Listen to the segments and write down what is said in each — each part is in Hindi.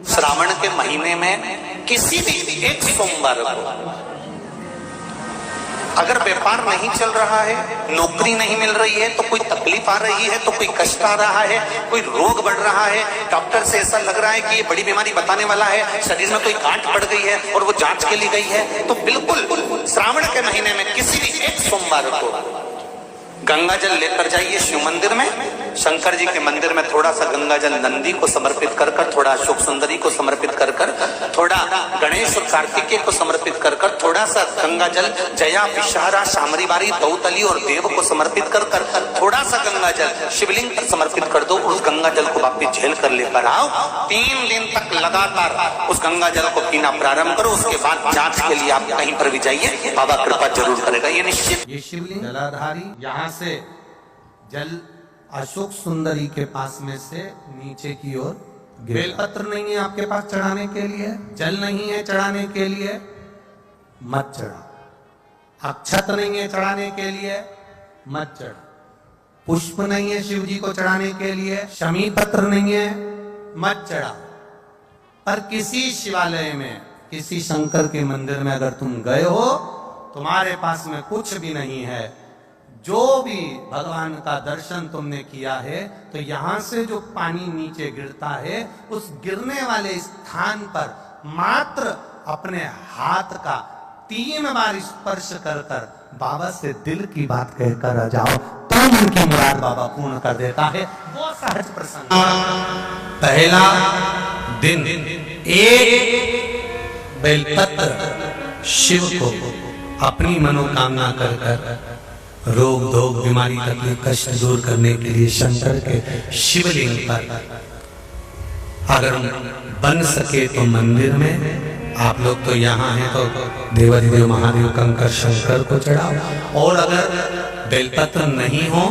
श्रावण के महीने में किसी भी एक सोमवार को अगर व्यापार नहीं चल रहा है, नौकरी नहीं मिल रही है, तो कोई तकलीफ आ रही है, तो कोई कष्ट आ रहा है, कोई रोग बढ़ रहा है, डॉक्टर से ऐसा लग रहा है कि ये बड़ी बीमारी बताने वाला है, शरीर में कोई गांठ पड़ गई है और वो जांच के लिए गई है, तो बिल्कुल श्रावण के महीने में किसी भी एक सोमवार को गंगा जल लेकर जाइए शिव मंदिर में, शंकर जी के मंदिर में थोड़ा सा गंगा जल नंदी को समर्पित कर कर, थोड़ा अशोक सुंदरी को समर्पित कर कर, थोड़ा गणेश और कार्तिकेय को समर्पित कर कर, थोड़ा सा गंगा जल जया विषहारा शामरीबारी दौतली और देव को समर्पित कर कर, थोड़ा सा गंगा जल शिवलिंग पर समर्पित कर दो। उस गंगा जल को वापिस झेल कर लेकर आओ। 3 दिन तक लगातार उस गंगा जल को पीना प्रारंभ करो। उसके बाद जांच के लिए आप कहीं पर भी जाइए, बाबा कृपा जरूर करेगा, ये निश्चित। ये शिवलिंग जलाधारी, यहाँ से जल अशोक सुंदरी के पास में से नीचे की ओर, बेलपत्र नहीं है आपके पास चढ़ाने के लिए, जल नहीं है चढ़ाने के लिए, मत चढ़ा। अक्षत नहीं है चढ़ाने के लिए, मत चढ़ा। पुष्प नहीं है शिव जी को चढ़ाने के लिए, शमी पत्र नहीं है, मत चढ़ा। पर किसी शिवालय में, किसी शंकर के मंदिर में अगर तुम गए हो, तुम्हारे पास में कुछ भी नहीं है, जो भी भगवान का दर्शन तुमने किया है, तो यहां से जो पानी नीचे गिरता है, उस गिरने वाले स्थान पर मात्र अपने हाथ का 3 बार स्पर्श कर कर बाबा से दिल की बात कहकर आ जाओ, तो उनकी मुराद बाबा पूर्ण कर देता है। वो सहज प्रसंग। पहला दिन एक बेलपत्र शिव को अपनी मनोकामना कर कर, रोग धोग बीमारी तकलीफ कष्ट दूर करने के लिए शंकर के शिवलिंग पर, अगर बन सके तो मंदिर में, आप लोग तो यहाँ हैं तो देवाधिदेव महादेव कंकर शंकर को चढ़ाओ। और अगर बेलपत्र नहीं हो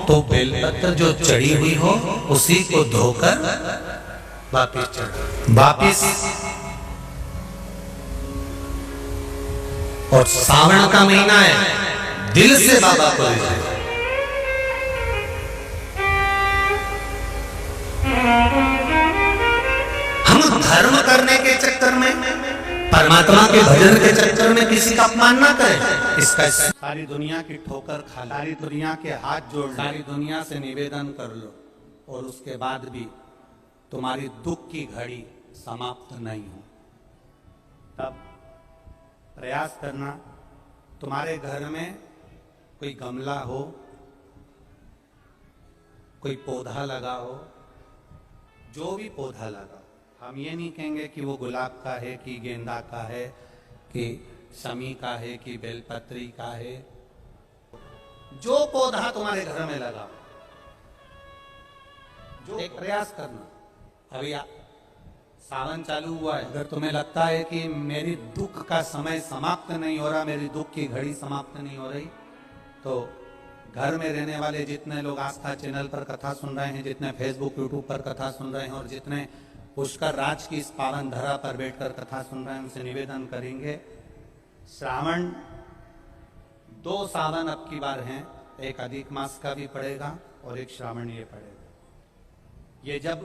तो बेलपत्र जो चढ़ी हुई हो उसी को धोकर वापिस चढ़ाओ, वापिस। और सावन का महीना है, दिल से बाबा को हम धर्म करने के चक्कर में, परमात्मा के भजन के चक्कर में किसी का अपमान ना करें। इसका सारी दुनिया की ठोकर खा, सारी दुनिया के हाथ जोड़, सारी दुनिया से निवेदन कर लो, और उसके बाद भी तुम्हारी दुख की घड़ी समाप्त नहीं हो, तब प्रयास करना। तुम्हारे घर में कोई गमला हो, कोई पौधा लगा हो, जो भी पौधा लगा, हम ये नहीं कहेंगे कि वो गुलाब का है, कि गेंदा का है, कि शमी का है, कि बेलपत्री का है। जो पौधा तुम्हारे घर में लगा, जो एक प्रयास करना। अभी सावन चालू हुआ है, अगर तुम्हें लगता है कि मेरी दुख का समय समाप्त नहीं हो रहा, मेरी दुख की घड़ी समाप्त नहीं हो रही, तो घर में रहने वाले जितने लोग आस्था चैनल पर कथा सुन रहे हैं, जितने फेसबुक यूट्यूब पर कथा सुन रहे हैं, और जितने पुष्कर राज की इस पावन धरा पर बैठकर कथा सुन रहे हैं, उनसे निवेदन करेंगे, श्रावण 2 सावन अब की बार हैं, एक अधिक मास का भी पड़ेगा और एक श्रावण ये पड़ेगा। ये जब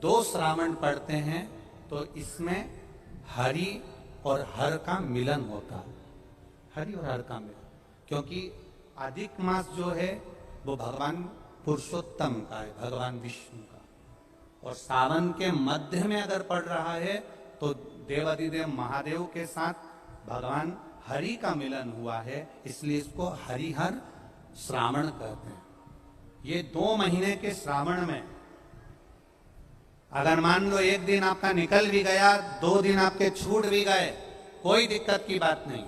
2 श्रावण पढ़ते हैं तो इसमें हरि और हर का मिलन होता है, हरि और हर का मिलन, क्योंकि अधिक मास जो है वो भगवान पुरुषोत्तम का है, भगवान विष्णु का, और सावन के मध्य में अगर पड़ रहा है तो देवाधिदेव महादेव के साथ भगवान हरि का मिलन हुआ है, इसलिए इसको हरिहर श्रावण कहते हैं। ये 2 महीने के श्रावण में अगर मान लो एक दिन आपका निकल भी गया, 2 दिन आपके छूट भी गए, कोई दिक्कत की बात नहीं।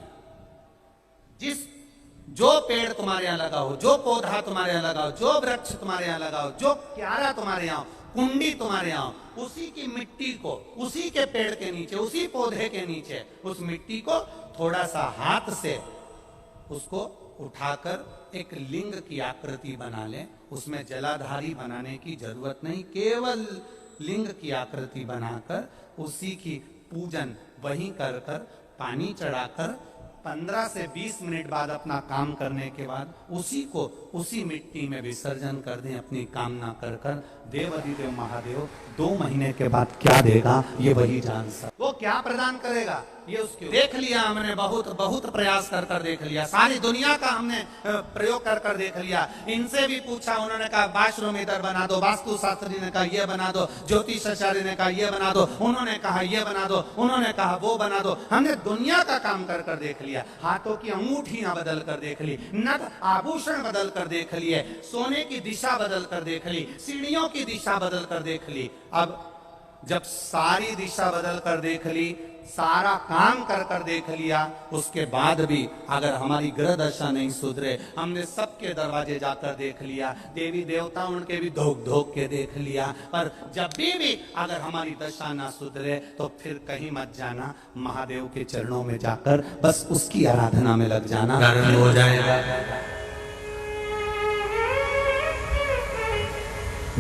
जो पेड़ तुम्हारे यहाँ लगा हो, जो पौधा तुम्हारे यहाँ लगा हो, जो वृक्ष तुम्हारे यहाँ लगा हो, जो क्यारा तुम्हारे यहाँ, कुंडी तुम्हारे यहाँ, उसी की मिट्टी को, उसी के पेड़ के नीचे, उसी पौधे के नीचे, उस मिट्टी को थोड़ा सा हाथ से उसको उठाकर एक लिंग की आकृति बना ले। उसमें जलाधारी बनाने की जरूरत नहीं, केवल लिंग की आकृति बनाकर उसी की पूजन वहीं कर कर, पानी चढ़ाकर 15 से 20 मिनट बाद अपना काम करने के बाद उसी को उसी मिट्टी में विसर्जन कर दें अपनी कामना कर कर। देवाधिदेव महादेव 2 महीने के बाद क्या देगा ये वही जान सकता। वो क्या प्रदान करेगा ये उसके देख लिया हमने, बहुत बहुत प्रयास कर कर देख लिया, सारी दुनिया का हमने प्रयोग कर कर देख लिया। इनसे भी पूछा, उन्होंने कहा वाशरूम इधर बना दो, वास्तु शास्त्री ने कहा ये बना दो, ज्योतिषाचार्य ने कहा ये बना दो, उन्होंने कहा ये बना दो, उन्होंने कहा वो बना दो। हमने दुनिया का काम कर कर देख लिया, हाथों की अंगूठियां बदल कर देख ली, नथ आभूषण बदल कर देख लिए, सोने की दिशा बदल कर देख ली, सीढ़ियों की दिशा बदल कर देख ली। अब जब सारी दिशा बदल कर देख ली, सारा काम कर कर देख लिया, उसके बाद भी अगर हमारी ग्रह दशा नहीं सुधरे, हमने सबके दरवाजे जाकर देख लिया, देवी देवता उनके भी धोख धोख के देख लिया, पर जब भी अगर हमारी दशा ना सुधरे तो फिर कहीं मत जाना, महादेव के चरणों में जाकर बस उसकी आराधना में लग जाना, हो जाएगा।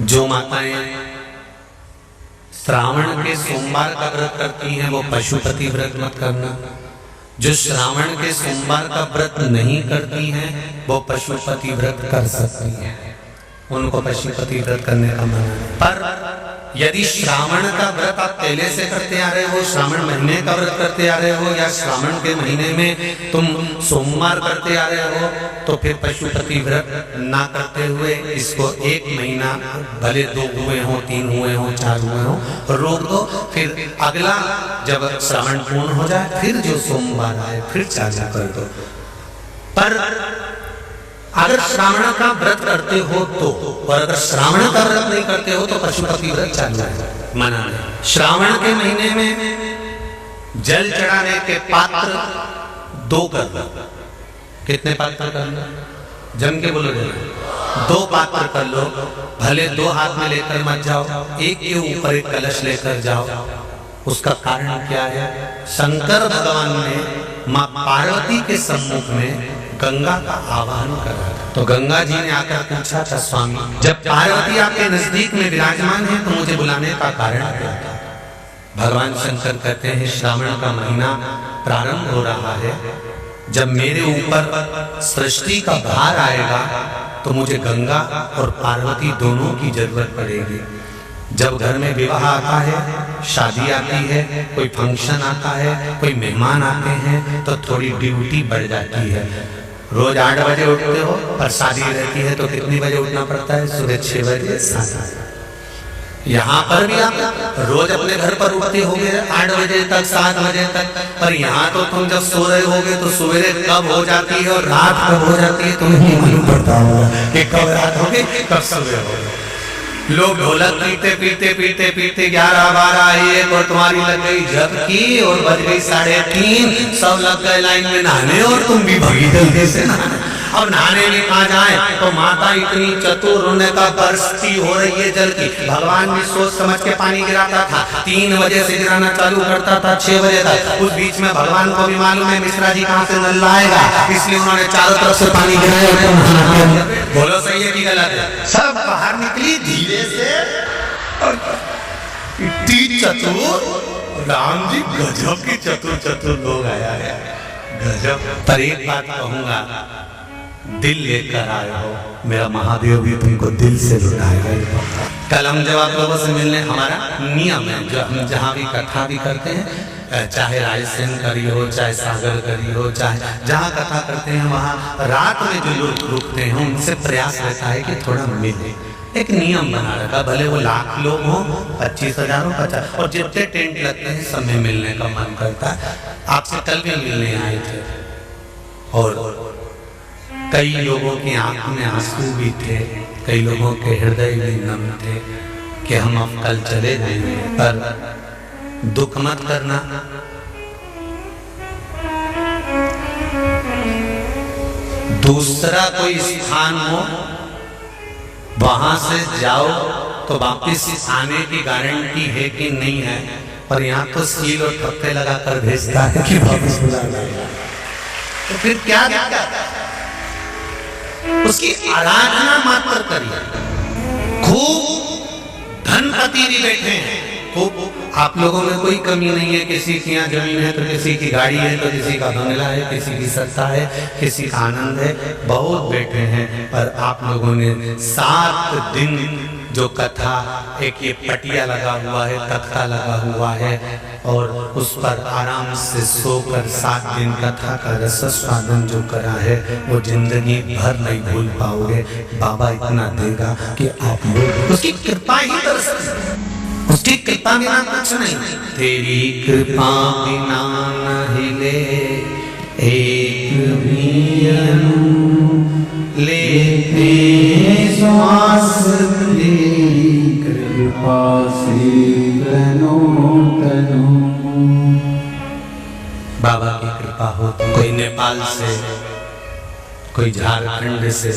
जो माताएं श्रावण के सोमवार का व्रत करती हैं वो पशुपति व्रत मत करना। जो श्रावण के सोमवार का व्रत नहीं करती हैं वो पशुपति व्रत कर सकती हैं, उनको पशुपति व्रत करने का मना है। पर यदि श्रावण का व्रत आप पहले से करते आ रहे हो, श्रावण महीने का व्रत करते आ रहे हो, या श्रावण के महीने में तुम सोमवार करते आ रहे हो, तो फिर पशुपति व्रत ना करते हुए इसको 1 महीना, भले 2 हुए हो, 3 हुए हो, 4 हुए हो, रोक दो। फिर अगला जब श्रावण पूर्ण हो जाए फिर जो सोमवार आए फिर चालू कर दो। पर अगर श्रावण का व्रत करते हो तो, और अगर श्रावण का व्रत नहीं करते हो तो पशुपति व्रत चालू है, मना नहीं। श्रावण के महीने में जल चढ़ाने के पात्र 2 कर लो। कितने पात्र कर लो? जम के बोलो, 2 पात्र कर लो, भले 2 हाथ में लेकर मत जाओ, एक के ऊपर एक कलश लेकर जाओ। उसका कारण क्या है? शंकर भगवान ने मां पार्वती के सम्मुख में गंगा का आवाहन करा, तो गंगा जी ने आकर पूछा था, स्वामी जब पार्वती आपके नजदीक में विराजमान है तो मुझे बुलाने का कारण क्या था? भगवान शंकर कहते हैं श्रावण का महीना प्रारंभ हो रहा है, जब मेरे ऊपर सृष्टि का भार आएगा तो मुझे गंगा और पार्वती दोनों की जरूरत पड़ेगी। जब घर में विवाह आता है, शादी आती है, कोई फंक्शन आता है, कोई मेहमान आते हैं, तो थोड़ी ड्यूटी बढ़ जाती है। रोज 8 बजे उठते हो, पर शादी रहती है तो कितनी बजे उठना पड़ता है? सुबह 6 बजे, 7 बजे। यहाँ पर भी आप रोज अपने घर पर उठते होगे 8 बजे तक, 7 बजे तक, पर यहाँ तो तुम जब सो रहे होगे तो सवेरे कब हो जाती है और रात कब हो जाती है तुम्हें नहीं मालूम पड़ता होगा कि कब रात होगी कब सुबह होगी। लोग ढोलक पीते पीते पीते पीते 11, 12, 1 और तुम्हारी लग गई झपकी और बज गई 3:30, सब लग गए लाइन में नहाने और तुम भी भगी जल्दी से नहाने। अब नहाने में कहा जाए तो माता इतनी चतुर, उन्हें का बरसती हो रही है जल की। भगवान भी सोच समझ के पानी गिराता था, 3 बजे से गिराना चालू करता था 6 बजे तक। उस बीच में भगवान को भी मालूम है मिश्रा जी कहाँ से नल लाएगा, इसलिए उन्होंने चारों तरफ से पानी गिराया। बोलो सही है कि गलत है? सब बाहर निकली धीरे से, इतनी चतुर, राम जी गजब की चतुर लोग आया है, गजब। पर एक बात कहूंगा, दिल लेकर आए हो, मेरा महादेव भी तुमको दिल से लुटाएगा। कल हम जब आप लोगों से मिलने, हमारा नियम है जो हम जहाँ भी कथा भी करते हैं, चाहे रायसेन करी हो, चाहे सागर करी हो, चाहे जहाँ कथा करते हैं वहाँ रात में जो लोग रुकते हैं उनसे प्रयास रहता है कि थोड़ा मिले। एक नियम बना रखा, भले वो 1,00,000 लोग हो, 25,000 हो, 50, और जितने टेंट लगते हैं सब में मिलने का मन करता है। आपसे कल भी मिलने आए थे और कई लोगों की आंख में आंसू भी थे, कई लोगों के हृदय भी नम थे कि हम अब कल चले जाएंगे, पर दुख मत करना। दूसरा कोई स्थान हो वहां से जाओ तो वापिस आने की गारंटी है कि नहीं है, और यहाँ तो सील और ठप्पे लगाकर भेजता है कि वापिस बुला लाएगा। तो फिर क्या दिक्कत है? उसकी आराधना मात्र करिए। खूब धनपति भी बैठे हैं, खूब, आप लोगों में कोई कमी नहीं है। किसी की यहाँ जमीन है तो किसी की गाड़ी है तो किसी का बंगला है, किसी की सत्ता है, किसी का आनंद है, बहुत बैठे हैं। पर आप लोगों ने 7 दिन जो कथा, एक ये पटिया लगा हुआ है, तख्ता लगा हुआ है, और उस पर आराम से सोकर 7 दिन कथा का रसस्वादन जो करा है वो जिंदगी भर नहीं भूल पाओगे। बाबा इतना देगा कि आप लोग उसकी कृपा ही दरअसल, उसकी कृपा बिना कुछ नहीं। तेरी कृपा बिना न हिले एक भी अणु, लेते श्वास तेरी कृपा से तनो तनो। बाबा की कृपा हो तो कोई नेपाल से, कोई झारखंड से,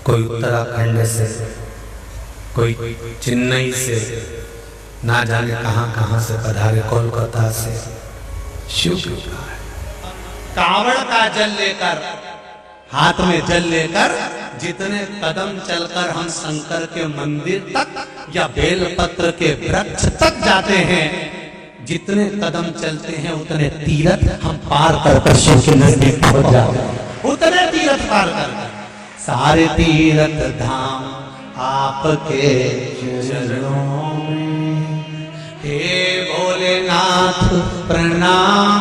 कोई उत्तराखंड से, कोई चेन्नई से, ना जाने कहां कहां से पधारे, कोलकाता से। शिव कृपा है। कावड़ का जल लेकर, हाथ में जल लेकर जितने कदम चलकर हम शंकर के मंदिर तक या बेलपत्र के वृक्ष तक जाते हैं, जितने कदम चलते हैं उतने तीर्थ हम पार कर शिव के नजदीक पहुंच जाते हैं। उतने तीर्थ पार कर, सारे तीर्थ धाम आपके चरणों में, हे भोलेनाथ प्रणाम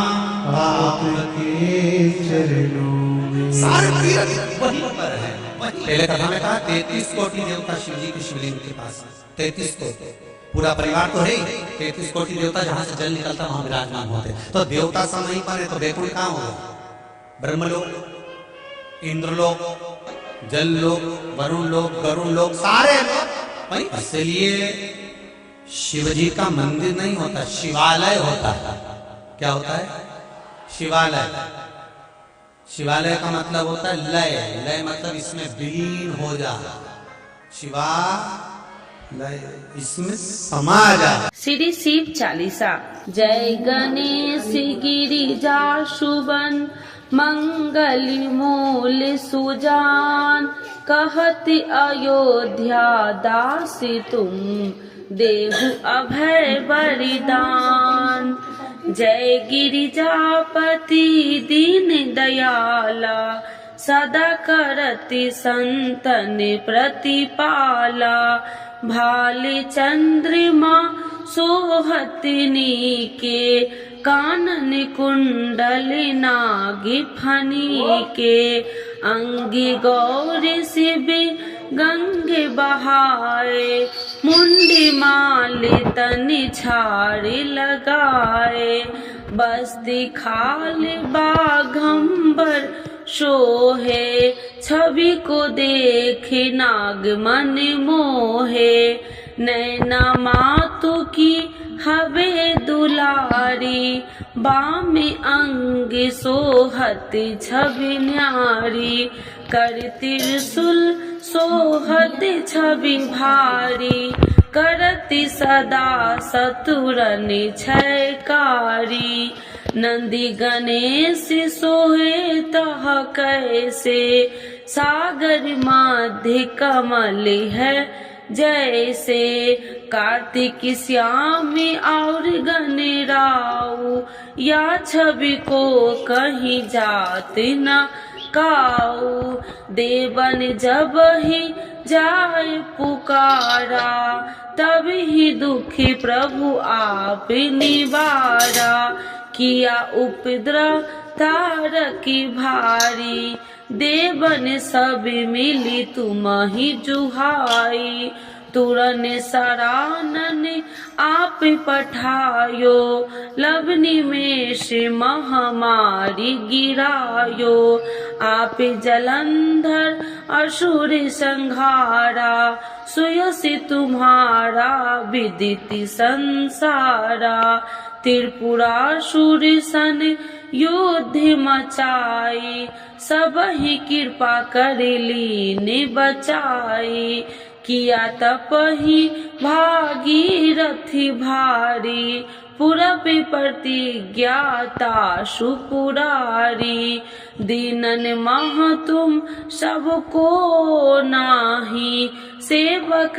आपके चरणों में। सारे तीर्थ वहीं पर है। पहले कथा में कहा 33 कोटि देवता शिव जी के शिवलिंग के पास, 33 कोटि, पूरा परिवार तो है ही, 33 कोटि देवता जहां से जल निकलता वहां विराजमान होते। तो देवता सब नहीं पर है तो वैकुंठ कहां होगा? ब्रह्मलोक, इंद्रलोक, जल लोक, वरुण लोक, गरुण लोक, सारे लोग। इसलिए शिव जी का मंदिर नहीं होता, शिवालय होता है। क्या होता है? शिवालय। शिवालय का मतलब होता है लय, लय मतलब इसमें विलीन हो जा, शिवालय इसमें समा जा। श्री शिव चालीसा। जय गणेश गिरिजा शुभन, मंगली मूल सुजान, कहति अयोध्या दासी तुम, देहु अभय बलिदान। जय गिरिजापति दीन दयाला, सदा करति संतन प्रतिपाला। भाले चंद्रमा सोहतनी के, कानन कुंडल नागी फनी के। अंगी गौरी शिव गंगे बहाए, मुंडी माले तनि छाड़ी लगाए। बस्ती खाली बाघंबर शोहे, छवि को देखे नाग मन मोहे। नैना मातु की हवे दुलारी, बामे अंग सोहत छवि न्यारी। कर त्रिशूल सोहत छवि भारी, करति सदा सतुरन छयकारी। नंदी गणेश सोहे तह कैसे, सागर मध्य कमल है जैसे। कार्तिक श्याम और गणराऊ, या छवि को कहीं जात न काऊ। देवन जब ही जाए पुकारा, तब ही दुखी प्रभु आप निवारा। किया उपद्रव तारकी भारी, देवन सब मिली तुम ही जुहाई। तुरन सरानन आप पठायो, लवनी में से महामारी गिरायो। आप जलंधर असुर संहारा, सुयसि तुम्हारा विदित संसारा। त्रिपुरासुर सन युद्ध मचाई, सब ही कृपा कर लीन बचाई। किया तपहि भागीरथी भारी पुरब प्रतिज्ञाता सुपुरारी दीनन मह तुम सबको नाही सेवक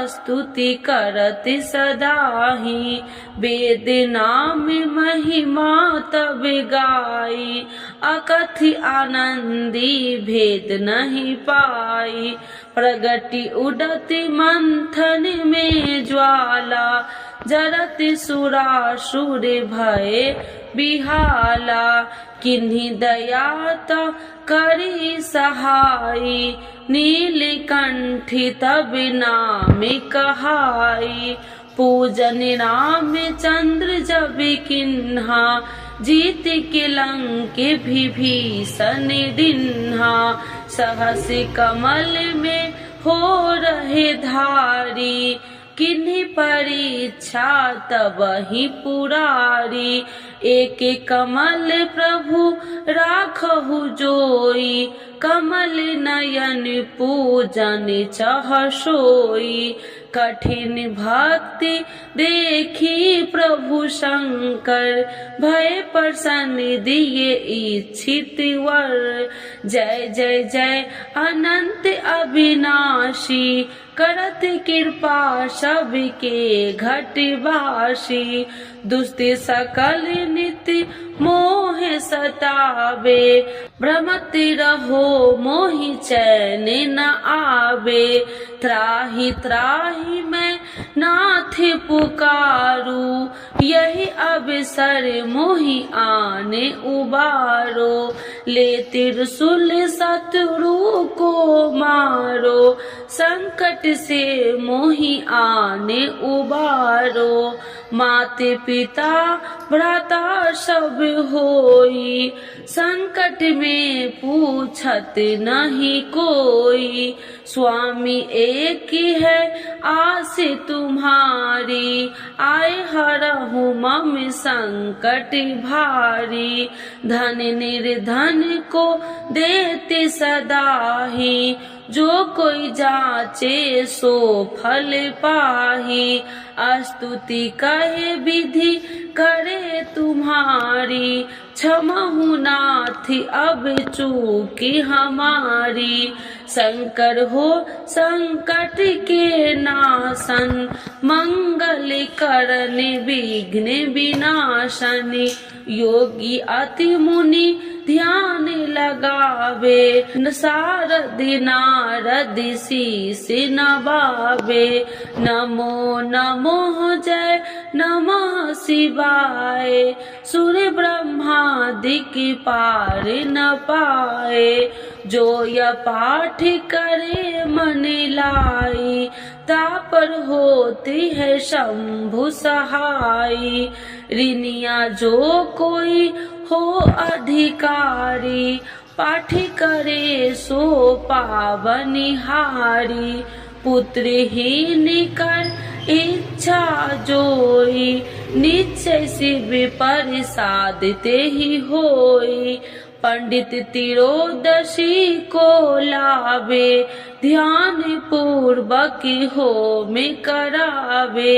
स्तुति करत सदाही वेद नाम महिमा तब गाई अकथि आनंदी भेद नहीं पाई प्रगति उडति मंथन में ज्वाला जरत सुरासुर भय बिहाला किन्हीं दयात करी सहाई नीलकंठी तब नाम कहाई पूजन राम चंद्र जब किन्हा जीत के लंक विभीषण दिन्हा सहस कमल में हो रहे धारी किन्हीं परीक्षा तब ही पुरारी एक कमल प्रभु राखहु जोई कमल नयन पूजन चह सोई कठिन भक्ति देखी प्रभु शंकर भय प्रसन्न दिए इच्छित वर जय जय जय अनंत अविनाशी करत कृपा सबके घटवासी दुष्ट सकल नित्य मोह सतावे भ्रमत रहो मोहि चैन न आवे त्राहि त्राहि मैं नाथ पुकारू यही अवसर मोहि आने उबारो ले त्रिशूल शत्रु को मारो संकट से मोहि आने उबारो माते पिता भ्राता सब होई संकट में पूछत नहीं कोई स्वामी एक है आस तुम्हारी आए हरहु मम संकट भारी धन निर्धन को देते सदाही जो कोई जाचे सो फल पाही स्तुति कहे विधि करे तुम्हारी क्षमहु नाथ अब चूकी हमारी शंकर हो संकट के नाशन मंगल करन विघ्न विनाशन योगी अति मुनि ध्यान लगावे सारद नारद शीस नवावे नमो नमो जय नमः शिवाय सूर्य ब्रह्मादिक पार न पाए जो यह पाठ करे मन लाई तापर होती है शंभु सहाई ऋनिया जो कोई हो अधिकारी पाठ करे सो पावनिहारी पुत्रहीन कर इच्छा जोई निश्चय शिव प्रसाद ते ही होई पंडित तिरोदशी को लावे ध्यान पूर्वक हो में करावे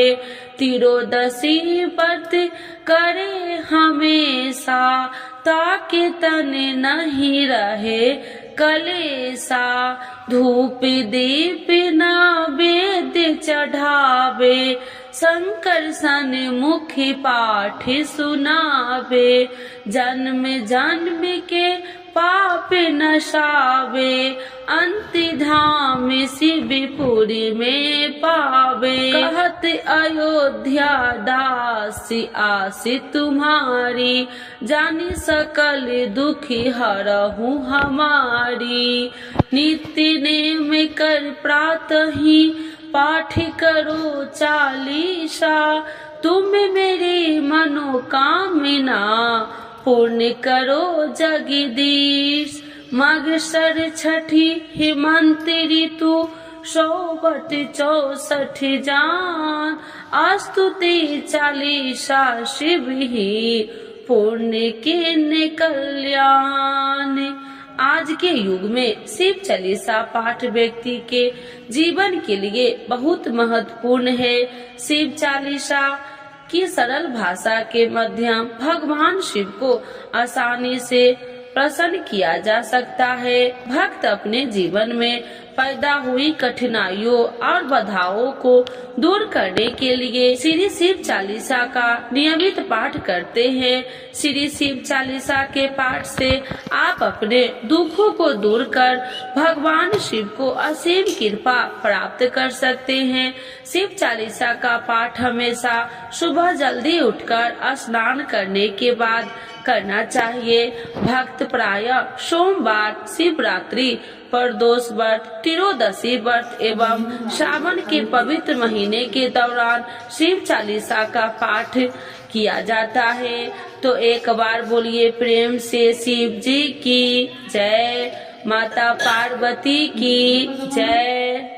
तिरोदशी व्रत करे हमेशा ताकि तन नहीं रहे कलेसा धूप दीप नैवेद्य चढ़ावे शंकर सन मुखी पाठ सुनावे जन्म जन्म के पाप नशावे अंति धाम शिवपुरी में पावे कहत अयोध्या दासी आसी तुम्हारी जानी सकल दुखी हरहु हमारी नित्य नेम कर प्रातः ही पाठ करो चालीसा तुम मेरी मनोकामना पूर्ण करो जगदीश मगसर छठी हेमंत ऋतु 164 जान स्तुति चालीसा शिव ही पूर्ण के कल्याण आज के युग में शिव चालीसा पाठ व्यक्ति के जीवन के लिए बहुत महत्वपूर्ण है। शिव चालीसा की सरल भाषा के माध्यम भगवान शिव को आसानी से प्रसन्न किया जा सकता है। भक्त अपने जीवन में पैदा हुई कठिनाइयों और बाधाओं को दूर करने के लिए श्री शिव चालीसा का नियमित पाठ करते हैं। श्री शिव चालीसा के पाठ से आप अपने दुखों को दूर कर भगवान शिव को असीम कृपा प्राप्त कर सकते हैं। शिव चालीसा का पाठ हमेशा सुबह जल्दी उठकर स्नान करने के बाद करना चाहिए। भक्त प्रायः सोमवार, शिवरात्रि, प्रदोष व्रत, त्रयोदशी व्रत एवं श्रावण के पवित्र महीने के दौरान शिव चालीसा का पाठ किया जाता है। तो एक बार बोलिए प्रेम से शिव जी की जय, माता पार्वती की जय।